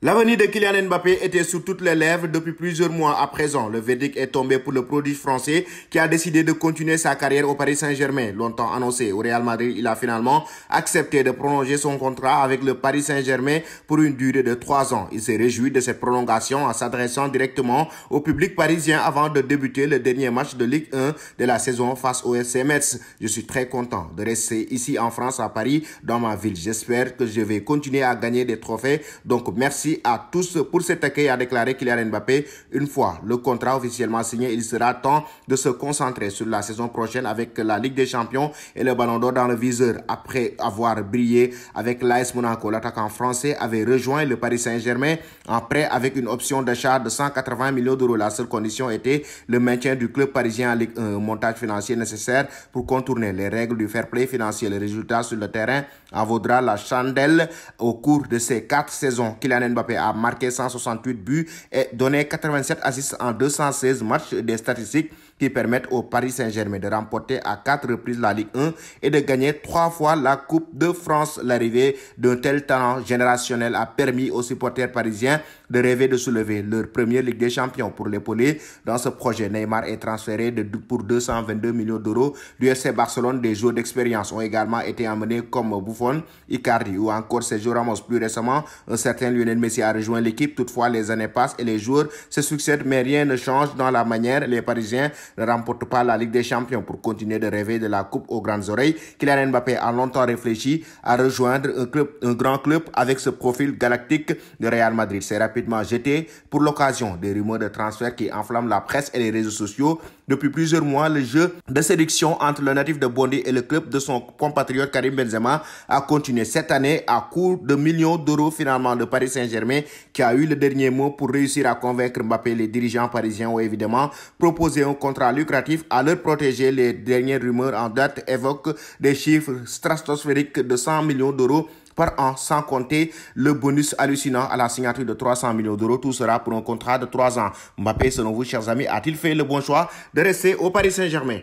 L'avenir de Kylian Mbappé était sur toutes les lèvres depuis plusieurs mois à présent. Le verdict est tombé pour le prodige français qui a décidé de continuer sa carrière au Paris Saint-Germain. Longtemps annoncé au Real Madrid, il a finalement accepté de prolonger son contrat avec le Paris Saint-Germain pour une durée de 3 ans. Il s'est réjoui de cette prolongation en s'adressant directement au public parisien avant de débuter le dernier match de Ligue 1 de la saison face au FC Metz. Je suis très content de rester ici en France, à Paris, dans ma ville. J'espère que je vais continuer à gagner des trophées. Donc merci à tous pour cet accueil, a déclaré Kylian Mbappé. Une fois le contrat officiellement signé, il sera temps de se concentrer sur la saison prochaine avec la Ligue des Champions et le Ballon d'Or dans le viseur. Après avoir brillé avec l'AS Monaco, l'attaquant français avait rejoint le Paris Saint-Germain en prêt avec une option d'achat de 180 millions d'euros. La seule condition était le maintien du club parisien en Ligue 1, un montage financier nécessaire pour contourner les règles du fair play financier. Le résultat sur le terrain en vaudra la chandelle. Au cours de ces 4 saisons, Kylian Mbappé a marqué 168 buts et donné 87 assists en 216 matchs, des statistiques qui permettent au Paris Saint-Germain de remporter à 4 reprises la Ligue 1 et de gagner 3 fois la Coupe de France. L'arrivée d'un tel talent générationnel a permis aux supporters parisiens de rêver de soulever leur première Ligue des Champions. Pour l'épauler dans ce projet, Neymar est transféré pour 222 millions d'euros du FC Barcelone. Des joueurs d'expérience ont également été emmenés comme Buffon, Icardi ou encore Sergio Ramos. Plus récemment, un certain Lionel Messi a rejoint l'équipe. Toutefois, les années passent et les joueurs se succèdent, mais rien ne change dans la manière. Les Parisiens ne remportent pas la Ligue des Champions. Pour continuer de rêver de la coupe aux grandes oreilles, Kylian Mbappé a longtemps réfléchi à rejoindre un grand club avec ce profil galactique de Real Madrid. C'est rapidement jeté pour l'occasion des rumeurs de transfert qui enflamment la presse et les réseaux sociaux. Depuis plusieurs mois, le jeu de séduction entre le natif de Bondy et le club de son compatriote Karim Benzema a continué cette année à coût de millions d'euros. Finalement, le Paris Saint-Germain, qui a eu le dernier mot pour réussir à convaincre Mbappé, les dirigeants parisiens ont évidemment proposé un contrat lucratif à leur protéger. Les dernières rumeurs en date évoquent des chiffres stratosphériques de 100 millions d'euros par an, sans compter le bonus hallucinant à la signature de 300 millions d'euros. Tout sera pour un contrat de 3 ans. Mbappé, selon vous, chers amis, a-t-il fait le bon choix de rester au Paris Saint-Germain?